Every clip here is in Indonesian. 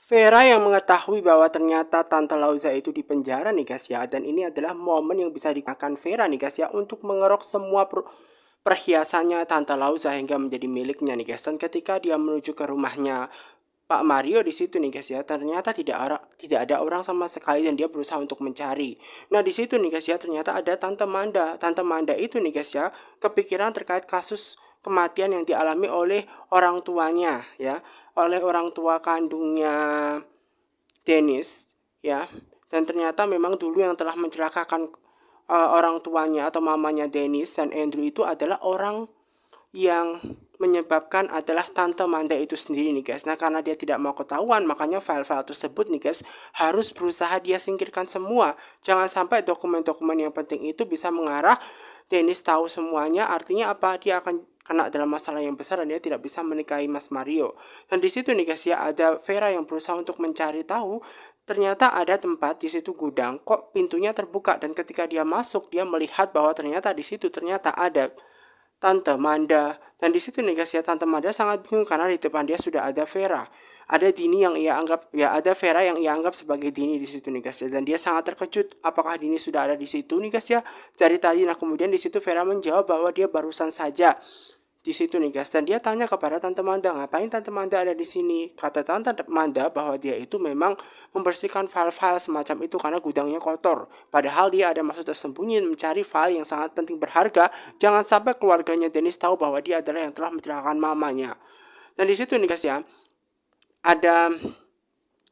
Vera yang mengetahui bahwa ternyata Tante Lauza itu di penjara nih guys ya. Dan ini adalah momen yang bisa digunakan Vera nih guys ya untuk mengerok semua perhiasannya Tante Lauza hingga menjadi miliknya nih guys. Dan ketika dia menuju ke rumahnya Pak Mario di situ nih guys ya, ternyata tidak ada orang sama sekali dan dia berusaha untuk mencari. Nah di situ nih guys ya, ternyata ada Tante Manda. Tante Manda itu nih guys ya, kepikiran terkait kasus kematian yang dialami oleh orang tuanya ya, oleh orang tua kandungnya Dennis ya. Dan ternyata memang dulu yang telah mencelakakan orang tuanya atau mamanya Dennis dan Andrew itu adalah orang yang menyebabkan adalah Tante Manda itu sendiri nih guys. Nah karena dia tidak mau ketahuan, makanya file-file tersebut nih guys harus berusaha dia singkirkan semua. Jangan sampai dokumen-dokumen yang penting itu bisa mengarah Dennis tahu semuanya. Artinya apa? Dia akan kena dalam masalah yang besar dan dia tidak bisa menikahi Mas Mario. Dan di situ nih guys ya, ada Vera yang berusaha untuk mencari tahu. Ternyata ada tempat di situ gudang, kok pintunya terbuka, dan ketika dia masuk dia melihat bahwa ternyata di situ ternyata ada Tante Manda. Dan di situ nih guys ya, Tante Manda sangat bingung karena di depan dia sudah ada Vera. Ada Dini yang ia anggap ya, ada Vera yang ia anggap sebagai Dini di situ nih guys ya. Dan dia sangat terkejut apakah Dini sudah ada di situ nih guys ya dari tadi. Nah kemudian di situ Vera menjawab bahwa dia barusan saja di situ nih guys. Dan dia tanya kepada Tante Manda, ngapain Tante Manda ada di sini? Kata Tante Manda bahwa dia itu memang membersihkan file-file semacam itu karena gudangnya kotor. Padahal dia ada maksud tersembunyi mencari file yang sangat penting berharga. Jangan sampai keluarganya Dennis tahu bahwa dia adalah yang telah mencelakakan mamanya. Dan di situ nih guys ya, ada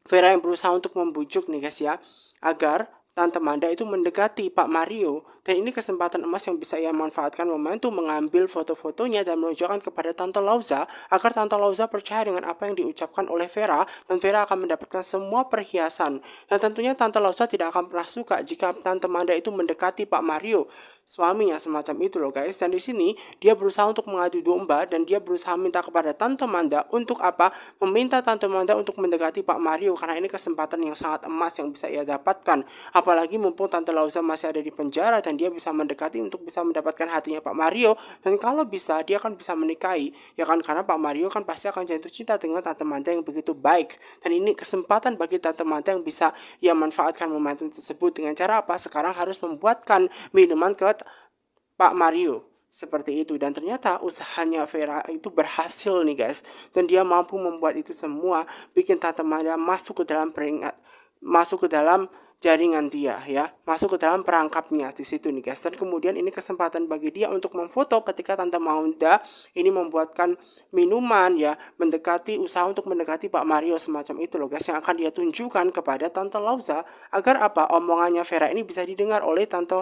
Vera yang berusaha untuk membujuk nih guys ya, agar Tante Manda itu mendekati Pak Mario. Dan ini kesempatan emas yang bisa ia manfaatkan momentum mengambil foto-fotonya dan menunjukkan kepada Tante Lauza agar Tante Lauza percaya dengan apa yang diucapkan oleh Vera dan Vera akan mendapatkan semua perhiasan. Dan tentunya Tante Lauza tidak akan pernah suka jika Tante Manda itu mendekati Pak Mario, suaminya semacam itu loh guys. Dan di sini dia berusaha untuk mengadu domba dan dia berusaha minta kepada Tante Manda untuk apa? Meminta Tante Manda untuk mendekati Pak Mario karena ini kesempatan yang sangat emas yang bisa ia dapatkan. Apalagi mumpung Tante Lauza masih ada di penjara dan dia bisa mendekati untuk bisa mendapatkan hatinya Pak Mario, dan kalau bisa dia akan bisa menikahi ya kan, karena Pak Mario kan pasti akan jatuh cinta dengan Tante Manda yang begitu baik. Dan ini kesempatan bagi Tante Manda yang bisa ia manfaatkan momentum tersebut dengan cara apa? Sekarang harus membuatkan minuman ke Pak Mario seperti itu. Dan ternyata usahanya Vera itu berhasil nih guys, dan dia mampu membuat itu semua bikin Tante Manda masuk ke dalam masuk ke dalam jaringan dia ya, masuk ke dalam perangkapnya di situ nih guys. Dan kemudian ini kesempatan bagi dia untuk memfoto ketika Tante Manda ini membuatkan minuman ya, usaha untuk mendekati Pak Mario semacam itu loh guys, yang akan dia tunjukkan kepada Tante Lauza agar apa? Omongannya Vera ini bisa didengar oleh Tante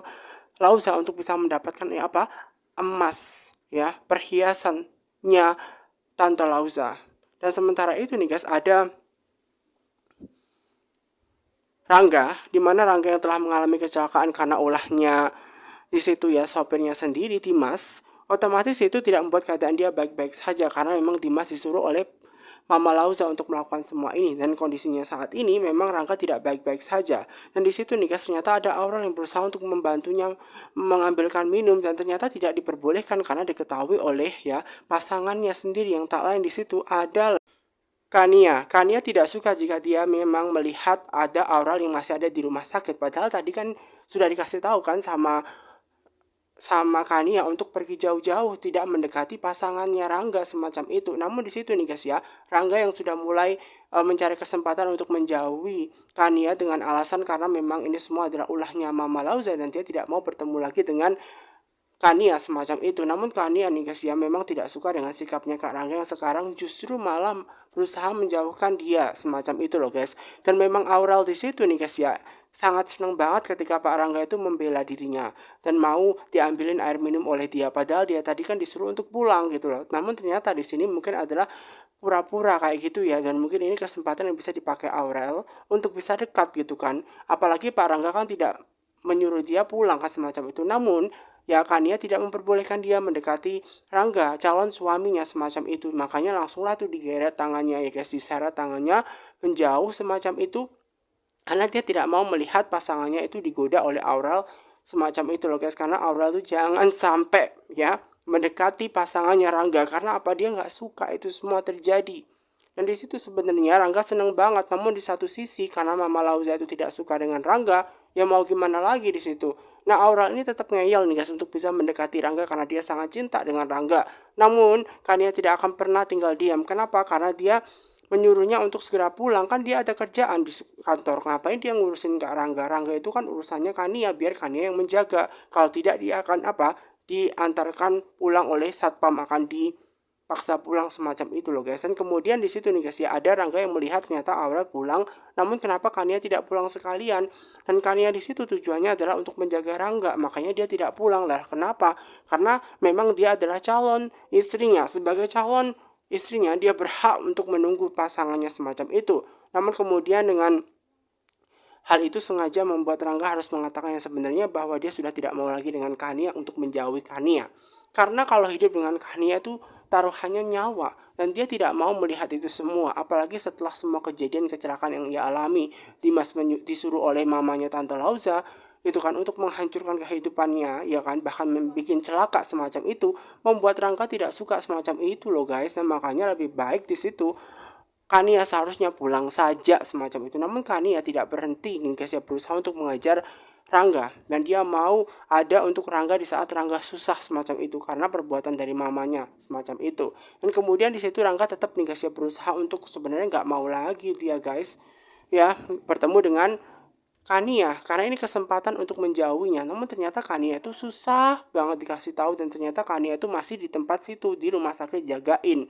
Lauza untuk bisa mendapatkan ya apa? Emas ya, perhiasannya Tante Lauza. Dan sementara itu nih guys, ada Rangga, di mana Rangga yang telah mengalami kecelakaan karena ulahnya di situ ya sopirnya sendiri Dimas, otomatis itu tidak membuat keadaan dia baik-baik saja karena memang Dimas disuruh oleh Mama Lauza untuk melakukan semua ini. Dan kondisinya saat ini memang Rangga tidak baik-baik saja. Dan di situ nih guys, ternyata ada Aurel yang berusaha untuk membantunya mengambilkan minum dan ternyata tidak diperbolehkan karena diketahui oleh ya pasangannya sendiri yang tak lain di situ adalah Kania. Kania tidak suka jika dia memang melihat ada Aurel yang masih ada di rumah sakit. Padahal tadi kan sudah dikasih tahu kan sama Kania untuk pergi jauh-jauh, tidak mendekati pasangannya Rangga semacam itu. Namun di situ nih guys ya, Rangga yang sudah mulai mencari kesempatan untuk menjauhi Kania dengan alasan karena memang ini semua adalah ulahnya Mama Lauza dan dia tidak mau bertemu lagi dengan Kania semacam itu. Namun Kania nih guys ya memang tidak suka dengan sikapnya Kak Rangga yang sekarang justru malah berusaha menjauhkan dia semacam itu loh guys. Dan memang Aurel di situ nih guys ya sangat senang banget ketika Pak Rangga itu membela dirinya dan mau diambilin air minum oleh dia, padahal dia tadi kan disuruh untuk pulang gitu loh. Namun ternyata di sini mungkin adalah pura-pura kayak gitu ya, dan mungkin ini kesempatan yang bisa dipakai Aurel untuk bisa dekat gitu kan. Apalagi Pak Rangga kan tidak menyuruh dia pulang kan semacam itu. Namun ya Kania tidak memperbolehkan dia mendekati Rangga, calon suaminya semacam itu. Makanya langsunglah tuh digeret tangannya ya guys, diseret tangannya menjauh semacam itu. Karena dia tidak mau melihat pasangannya itu digoda oleh Aurel semacam itu loh guys. Karena Aurel tuh jangan sampai ya mendekati pasangannya Rangga. Karena apa? Dia nggak suka itu semua terjadi Dan di situ sebenarnya Rangga seneng banget, namun di satu sisi karena Mama Lauza itu tidak suka dengan Rangga, ya mau gimana lagi di situ. Nah, Aurel ini tetap ngeyel nih guys untuk bisa mendekati Rangga karena dia sangat cinta dengan Rangga. Namun, Kania tidak akan pernah tinggal diam. Kenapa? Karena dia menyuruhnya untuk segera pulang, kan dia ada kerjaan di kantor. Ngapain dia ngurusin Kak Rangga? Rangga itu kan urusannya Kania, biar Kania yang menjaga. Kalau tidak dia akan apa? Diantarkan pulang oleh satpam, akan dipaksa pulang semacam itu loh guys. Dan kemudian di situ nih guys ya, ada Rangga yang melihat ternyata Aurel pulang, namun kenapa Kania tidak pulang sekalian? Dan Kania di situ tujuannya adalah untuk menjaga Rangga, makanya dia tidak pulang lah. Kenapa? Karena memang dia adalah calon istrinya. Sebagai calon istrinya dia berhak untuk menunggu pasangannya semacam itu. Namun kemudian dengan hal itu sengaja membuat Rangga harus mengatakan yang sebenarnya bahwa dia sudah tidak mau lagi dengan Kania untuk menjauhi Kania. Karena kalau hidup dengan Kania itu taruhannya nyawa, dan dia tidak mau melihat itu semua, apalagi setelah semua kejadian kecelakaan yang ia alami. Dimas disuruh oleh mamanya Tante Lauza itu kan untuk menghancurkan kehidupannya, ya kan, bahkan membuat celaka semacam itu, membuat Rangga tidak suka semacam itu loh guys. Dan makanya lebih baik di situ Kania seharusnya pulang saja semacam itu. Namun Kania tidak berhenti nih guys ya, berusaha untuk mengajar Rangga, dan dia mau ada untuk Rangga di saat Rangga susah semacam itu karena perbuatan dari mamanya semacam itu. Dan kemudian di situ Rangga tetap nih guys ya berusaha untuk sebenarnya nggak mau lagi dia guys ya bertemu dengan Kania karena ini kesempatan untuk menjauhinya. Namun ternyata Kania itu susah banget dikasih tahu, dan ternyata Kania itu masih di tempat situ di rumah sakit jagain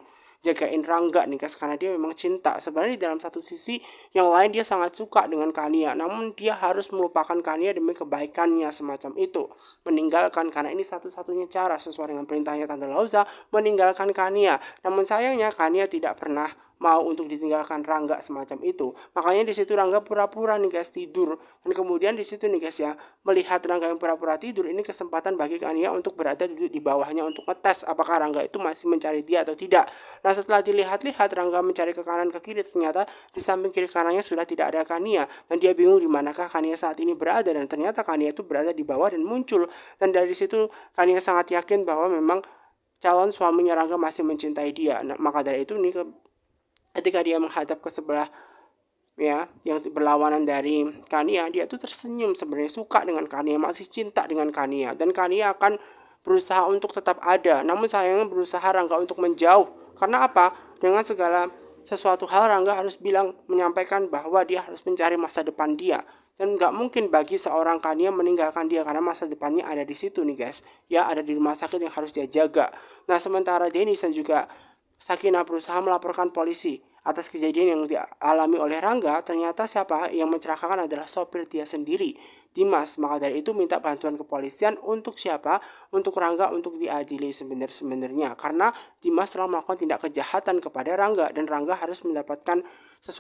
Rangga nih guys, karena dia memang cinta. Sebenarnya di dalam satu sisi yang lain dia sangat suka dengan Kania, namun dia harus melupakan Kania demi kebaikannya semacam itu, meninggalkan, karena ini satu-satunya cara sesuai dengan perintahnya Tante Lauza, meninggalkan Kania. Namun sayangnya Kania tidak pernah mau untuk ditinggalkan Rangga semacam itu. Makanya di situ Rangga pura-pura nih guys tidur. Dan kemudian di situ nih guys ya, melihat Rangga yang pura-pura tidur, ini kesempatan bagi Kania untuk berada di bawahnya untuk ngetes apakah Rangga itu masih mencari dia atau tidak. Nah, setelah dilihat-lihat Rangga mencari ke kanan ke kiri, ternyata di samping kiri kanannya sudah tidak ada Kania, dan dia bingung di manakah Kania saat ini berada, dan ternyata Kania itu berada di bawah dan muncul. Dan dari situ Kania sangat yakin bahwa memang calon suaminya Rangga masih mencintai dia. Nah, maka dari itu nih ketika dia menghadap ke sebelah ya yang berlawanan dari Kania, dia tuh tersenyum, sebenarnya suka dengan Kania, masih cinta dengan Kania, dan Kania akan berusaha untuk tetap ada. Namun sayangnya berusaha Rangga untuk menjauh. Karena apa? Dengan segala sesuatu hal Rangga harus menyampaikan bahwa dia harus mencari masa depan dia, dan nggak mungkin bagi seorang Kania meninggalkan dia karena masa depannya ada di situ nih guys ya, ada di rumah sakit yang harus dia jaga. Nah, sementara Dennis dan juga Sakinah berusaha melaporkan polisi atas kejadian yang dialami oleh Rangga. Ternyata siapa yang mencelakakan adalah sopir dia sendiri, Dimas. Maka dari itu minta bantuan kepolisian untuk siapa? Untuk Rangga untuk diadili sebenarnya. Karena Dimas telah melakukan tindak kejahatan kepada Rangga, dan Rangga harus mendapatkan sesuatu